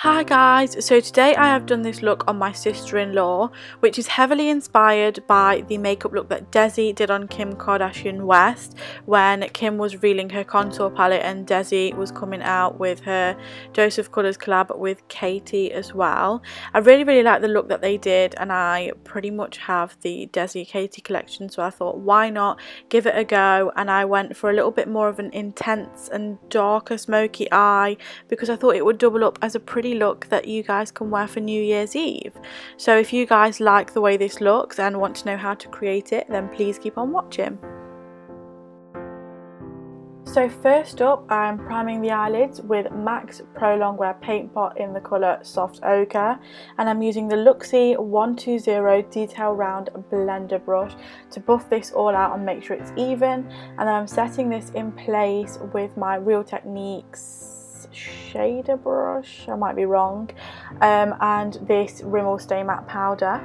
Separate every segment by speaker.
Speaker 1: Hi guys, so today I have done this look on my sister-in-law, which is heavily inspired by the makeup look that Desi did on Kim Kardashian West when Kim was revealing her contour palette and Desi was coming out with her Dose of Colours collab with Katie as well. I really like the look that they did, and I pretty much have the Desi Katie collection, so I thought why not give it a go, and I went for a little bit more of an intense and darker smoky eye because I thought it would double up as a pretty look that you guys can wear for New Year's Eve. So if you guys like the way this looks and want to know how to create it, then please keep on watching. So first up, I'm priming the eyelids with MAC's Pro Longwear Paint Pot in the colour Soft Ochre, and I'm using the Luxie 120 Detail Round Blender brush to buff this all out and make sure it's even, and then I'm setting this in place with my Real Techniques shader brush, I might be wrong, and this Rimmel Stay Matte powder.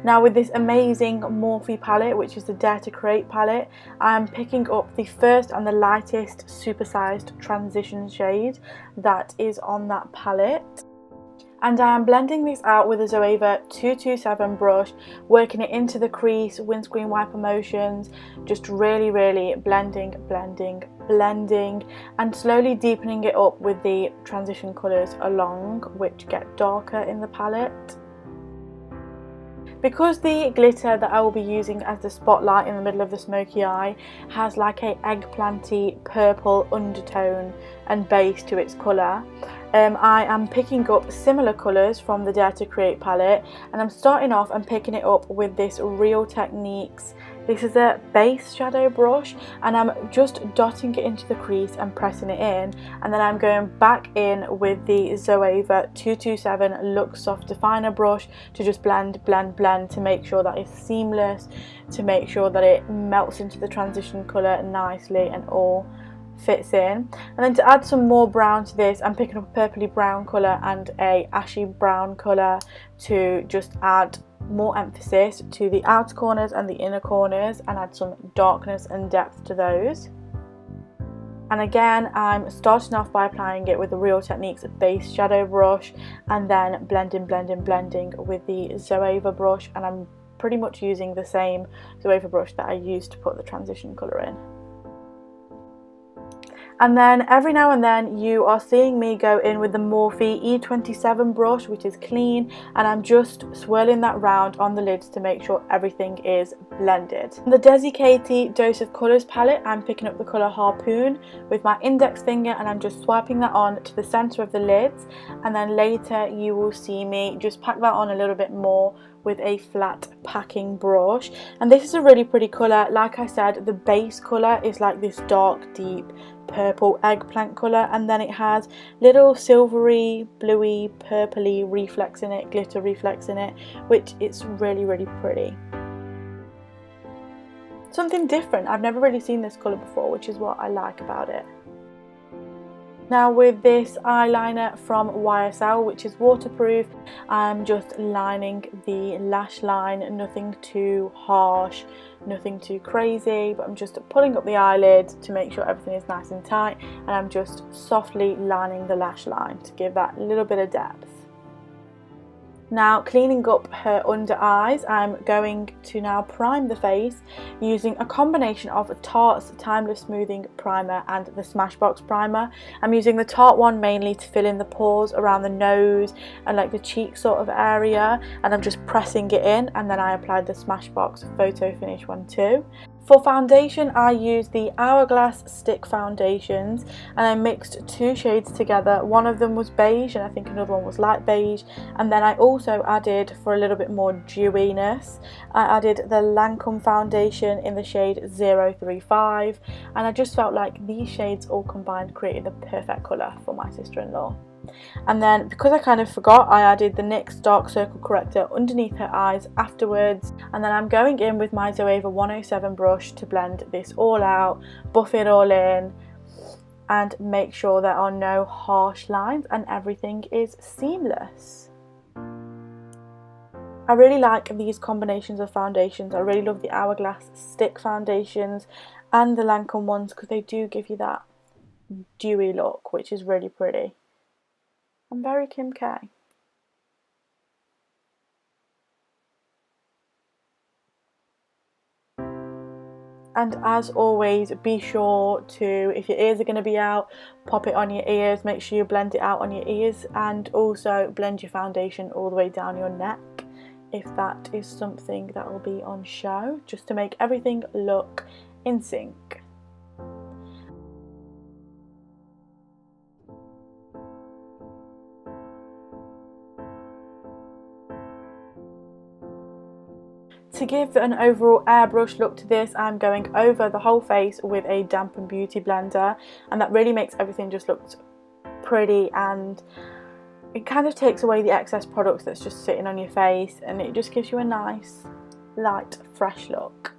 Speaker 1: Now with this amazing Morphe palette, which is the Dare to Create palette, I'm picking up the first and the lightest supersized transition shade that is on that palette. And I am blending this out with a Zoeva 227 brush, working it into the crease, windscreen wiper motions, just really blending, and slowly deepening it up with the transition colours along, which get darker in the palette. Because the glitter that I will be using as the spotlight in the middle of the smoky eye has like a eggplanty purple undertone and base to its colour, I am picking up similar colours from the Dare to Create palette, and I'm starting off and picking it up with this Real Techniques. This is a base shadow brush, and I'm just dotting it into the crease and pressing it in, and then I'm going back in with the Zoeva 227 Luxe Soft Definer brush to just blend to make sure that it's seamless, to make sure that it melts into the transition colour nicely and all fits in. And then to add some more brown to this, I'm picking up a purpley brown colour and a ashy brown colour to just add more emphasis to the outer corners and the inner corners and add some darkness and depth to those. And again, I'm starting off by applying it with the Real Techniques base shadow brush, and then blending with the Zoeva brush, and I'm pretty much using the same Zoeva brush that I used to put the transition colour in. And then every now and then you are seeing me go in with the Morphe E27 brush, which is clean, and I'm just swirling that round on the lids to make sure everything is blended. On the Desi Katie Dose of Colours palette, I'm picking up the colour Harpoon with my index finger, and I'm just swiping that on to the centre of the lids, and then later you will see me just pack that on a little bit more with a flat packing brush. And this is a really pretty colour. Like I said, the base colour is like this dark deep purple eggplant colour, and then it has little silvery bluey purpley reflex in it, glitter reflex in it, which is really pretty. Something different. I've never really seen this colour before, which is what I like about it. Now with this eyeliner from YSL, which is waterproof, I'm just lining the lash line, nothing too harsh, nothing too crazy, but I'm just pulling up the eyelid to make sure everything is nice and tight, and I'm just softly lining the lash line to give that little bit of depth. Now cleaning up her under eyes, I'm going to now prime the face using a combination of Tarte's Timeless Smoothing Primer and the Smashbox Primer. I'm using the Tarte one mainly to fill in the pores around the nose and like the cheek sort of area, and I'm just pressing it in, and then I applied the Smashbox Photo Finish one too. For foundation, I used the Hourglass Stick Foundations, and I mixed two shades together. One of them was beige and I think another one was light beige, and then I also added, for a little bit more dewiness, I added the Lancome foundation in the shade 035, and I just felt like these shades all combined created the perfect colour for my sister-in-law. And then because I kind of forgot, I added the NYX Dark Circle Corrector underneath her eyes afterwards, and then I'm going in with my Zoeva 107 brush to blend this all out, buff it all in, and make sure there are no harsh lines and everything is seamless. I really like these combinations of foundations. I really love the Hourglass Stick foundations and the Lancome ones because they do give you that dewy look, which is really pretty. I'm very Kim K. And as always, be sure to, if your ears are going to be out, pop it on your ears. Make sure you blend it out on your ears, and also blend your foundation all the way down your neck if that is something that will be on show, just to make everything look in sync. To give an overall airbrush look to this, I'm going over the whole face with a damp and beauty blender, and that really makes everything just look pretty, and it kind of takes away the excess products that's just sitting on your face, and it just gives you a nice light fresh look.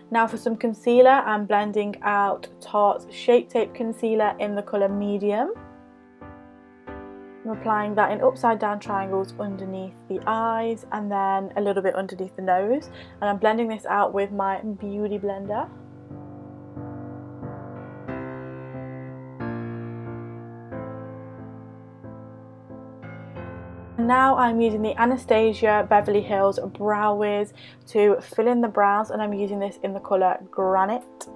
Speaker 1: Now for some concealer, I'm blending out Tarte's Shape Tape Concealer in the colour Medium. I'm applying that in upside down triangles underneath the eyes and then a little bit underneath the nose, and I'm blending this out with my beauty blender. Now I'm using the Anastasia Beverly Hills Brow Wiz to fill in the brows, and I'm using this in the colour Granite.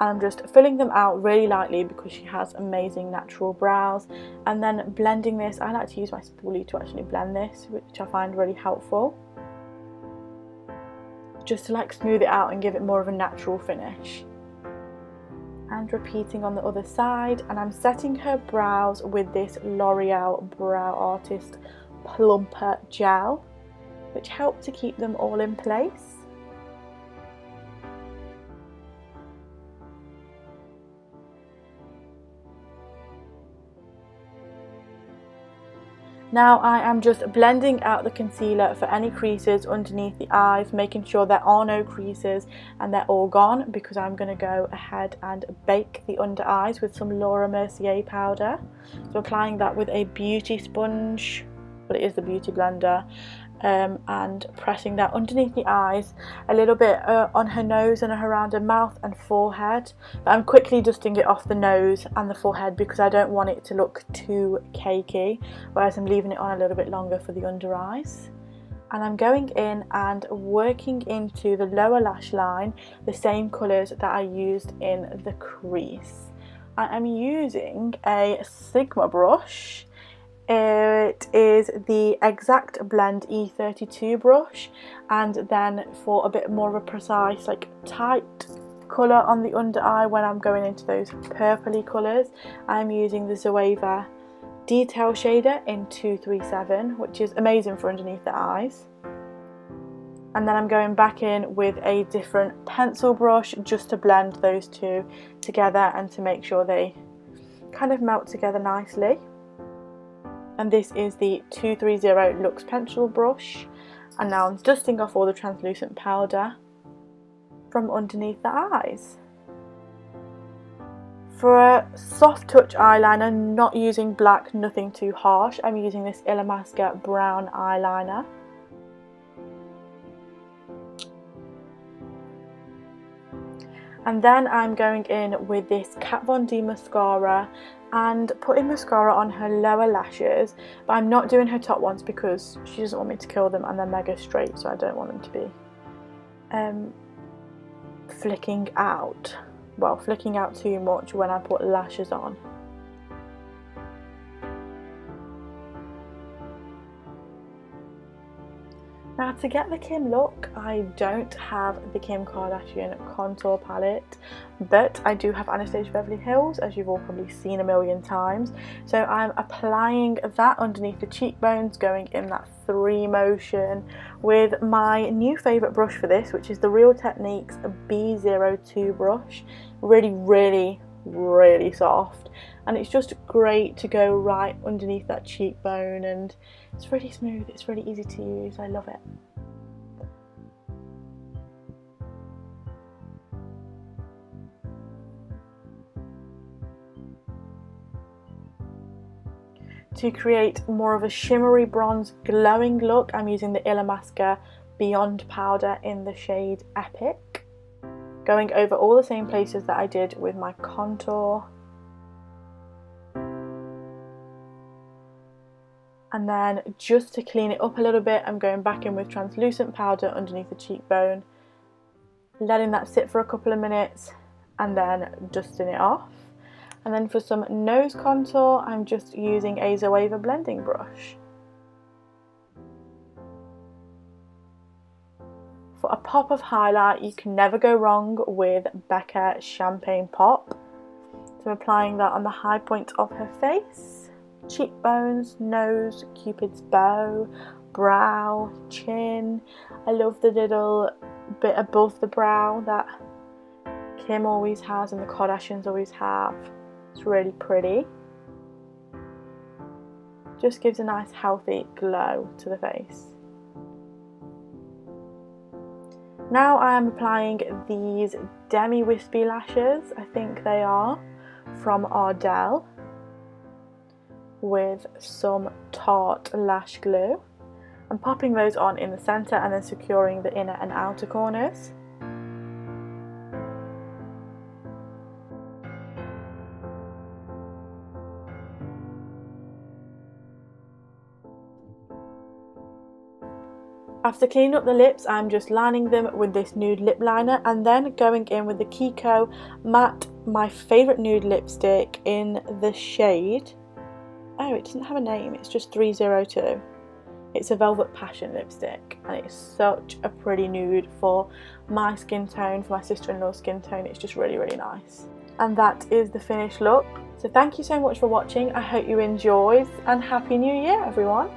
Speaker 1: And I'm just filling them out really lightly because she has amazing natural brows, and then blending this. I like to use my spoolie to actually blend this, which I find really helpful, just to like smooth it out and give it more of a natural finish. And repeating on the other side, and I'm setting her brows with this L'Oreal Brow Artist Plumper Gel, which helps to keep them all in place. Now I am just blending out the concealer for any creases underneath the eyes, making sure there are no creases and they're all gone, because I'm going to go ahead and bake the under eyes with some Laura Mercier powder. So applying that with a beauty sponge, well, it is the beauty blender, and pressing that underneath the eyes, a little bit on her nose and around her mouth and forehead, but I'm quickly dusting it off the nose and the forehead because I don't want it to look too cakey, whereas I'm leaving it on a little bit longer for the under eyes. And I'm going in and working into the lower lash line the same colours that I used in the crease. I am using a Sigma brush. It is the Exact Blend E32 brush, and then for a bit more of a precise, like tight colour on the under eye when I'm going into those purpley colours, I'm using the Zoeva Detail Shader in 237, which is amazing for underneath the eyes. And then I'm going back in with a different pencil brush just to blend those two together and to make sure they kind of melt together nicely. And this is the 230 Luxe Pencil brush, and now I'm dusting off all the translucent powder from underneath the eyes. For a soft touch eyeliner, not using black, nothing too harsh, I'm using this Illamasqua brown eyeliner. And then I'm going in with this Kat Von D mascara and putting mascara on her lower lashes, but I'm not doing her top ones because she doesn't want me to kill them and they're mega straight, so I don't want them to be flicking out too much when I put lashes on. Now to get the Kim look, I don't have the Kim Kardashian contour palette, but I do have Anastasia Beverly Hills, as you've all probably seen a million times. So I'm applying that underneath the cheekbones, going in that 3 motion with my new favourite brush for this, which is the Real Techniques B02 brush. Really soft, and it's just great to go right underneath that cheekbone, and it's really smooth, it's really easy to use, I love it. To create more of a shimmery bronze glowing look, I'm using the Illamasqua Beyond powder in the shade Epic, going over all the same places that I did with my contour. And then just to clean it up a little bit, I'm going back in with translucent powder underneath the cheekbone, letting that sit for a couple of minutes and then dusting it off. And then for some nose contour, I'm just using a Zoeva blending brush. For a pop of highlight, you can never go wrong with Becca Champagne Pop. So I'm applying that on the high point of her face, cheekbones, nose, Cupid's bow, brow, chin. I love the little bit above the brow that Kim always has and the Kardashians always have. It's really pretty. Just gives a nice healthy glow to the face. Now I am applying these Demi Wispy lashes, I think they are, from Ardell, with some Tarte lash glue. I'm popping those on in the centre and then securing the inner and outer corners. After cleaning up the lips, I'm just lining them with this nude lip liner and then going in with the Kiko Matte, my favourite nude lipstick in the shade, oh, it doesn't have a name, it's just 302. It's a Velvet Passion lipstick and it's such a pretty nude for my skin tone, for my sister-in-law's skin tone. It's just really, really nice. And that is the finished look. So thank you so much for watching. I hope you enjoyed and Happy New Year, everyone.